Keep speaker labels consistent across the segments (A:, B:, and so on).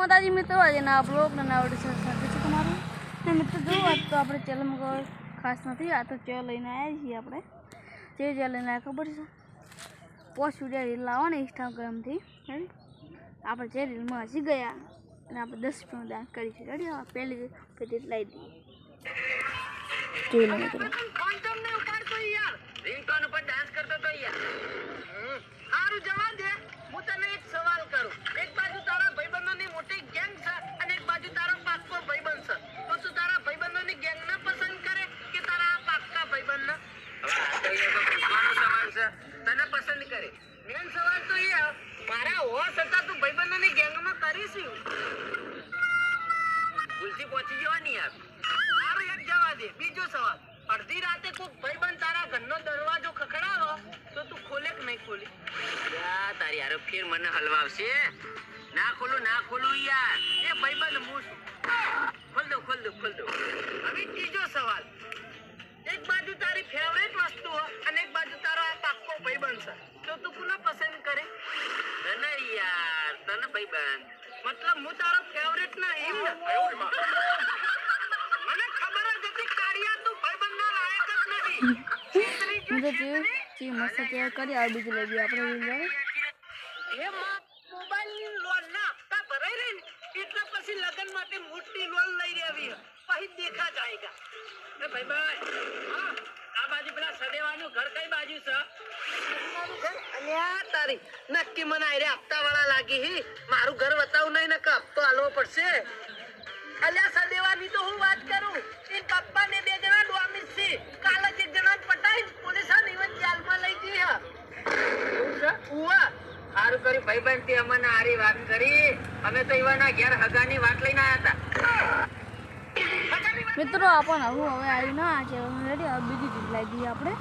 A: માતાજી મિત્રો, આજના બ્લોગ ના આવડે સાથે છે તમારું ને મિત્રો જો આજ તો આપણે ચેનલમાં કોઈ ખાસ નથી, આ તો ચેનલ લઈને આવ્યા છીએ આપણે જે ચેનલ લઈને આવ્યા ખબર છે પોસ્ટ વિડીયો રીલ લાવવાની ઇન્સ્ટાગ્રામથી આપણે જે રીલમાં હસી ગયા અને આપણે 10 રૂપિયાનું દાન કરીશું. રેડી? પહેલી પેટી લાવી દઈએ જોઈ લો મિત્રો.
B: બીજો સવાલ, અડધી રાતે કોઈ ભાઈબંધ તારા ઘરનો દરવાજો ખખડાવો તો તું ખોલે કે નહીં ખોલી? તારી યાર ફેર મને હલવાવશે. ના ખોલું યાર, એ ભાઈબંધ હું ખોલ દો. હવે ત્રીજો સવાલ, એક બાજુ તારી ફેવરેટ વસ્તુ હોય અને એક બાજુ તારો આ પાક્કો ભાઈબંધ છે, તો તું કોને પસંદ કરે? તને યાર, તને ભાઈબંધ મતલબ હું તારો ફેવરેટ નહીં ને? મને ખબર જ હતી કારિયા તું ભાઈબંધના લાયક જ નથી.
A: મસ્ત તૈયાર કરી આ બીજી લઈ ગઈ આપણે રીલ જાય
B: એ મોબાઈલની લોન ના હપ્તા ભરાઈ રહી ને એટલે પછી લગન માટે મોટી લોન લઈ લેવી, પછી દેખા જાયગા. એ ભાઈ હા, આ બાજુ પેલા સદેવાનું ઘર કઈ બાજુ છે? અલ્યા તારી નક્કી મને આરે હપ્તા વાળા લાગી હી. મારું ઘર બતાવું નહીં ને કે હપ્તો હાલવો પડશે. અલ્યા સદેવાની તો હું વાત કરું, એ પપ્પા ને 2 જણા ડોમિસ છે. કાલે 1 જણા પટાઈ પોલીસ આ નિવન જેલમાં લઈ ગઈ હા. ઉવા હારું કરી ભાઈબંધ તે અમને આરી વાત કરી. અમે તો ઈવાના ઘેર હગાની વાત લઈને આયા હતા.
A: મિત્રો. આપણને હવે આવ્યું ના આ ચેનલ રેડી. હવે બીજી રીલ લાવી દઈએ આપણે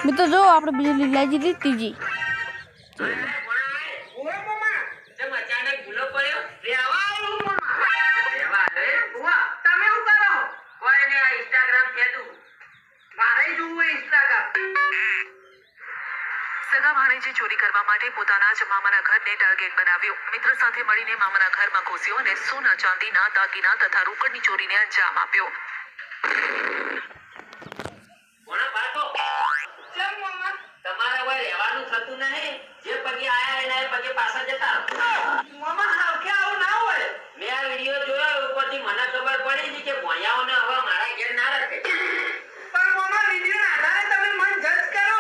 A: મિત્રો. જો આપણે બીજી રીલ લાવી દીધી ત્રીજી.
C: ભાણેજી ચોરી કરવા માટે પોતાના જ મામાના ઘરને ટાર્ગેટ બનાવ્યો. મિત્ર સાથે મળીને મામાના ઘરમાં ઘૂસ્યો અને સોના ચાંદીના દાગીના તથા રોકડની ચોરીને અંજામ આપ્યો.
B: તમારે રહેવાનું થતું નહીં, જે પગે આયા એના પગે પાછા જતા. મામા હાવખે આવું ના હોય. મેં આ વિડિયો જોયો, ઉપરથી મને ખબર પડી છે કે ભોયાઓને હવે મારા ઘેર ના રાખે. પણ મામા વિડિયોના આધારે તમે મન જજ કરો.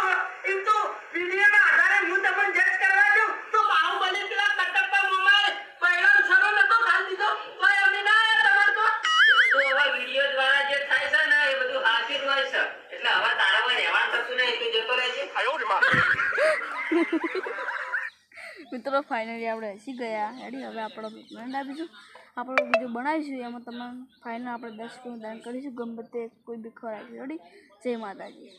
B: એમ તો વિડિયોના આધારે હું તમને જજ કરવા દઉં તો બાહુબલી પેલા કટપ્પા મામાએ પહેલા સરો નતો ખાલી દીધો કોઈ અમને ના આયા તમાર તો હવે વિડિયો દ્વારા જે થાય છે ને એ બધું હાસિલ હોય છે. એટલે હવે તારા કોઈ રહેવાનું થતું નહીં, તું જતો રહે છે.
A: મિત્રો ફાઇનલી આપણે હસી ગયા. રેડી? હવે આપણો બ્રેન્ડ આપીશું, આપણો બીજું બનાવીશું. એમાં તમને ફાઇનલ આપણે 10 રૂપિયાનું દાન કરીશું ગમે તે કોઈ બી ખરાબ. રેડી? જય માતાજી.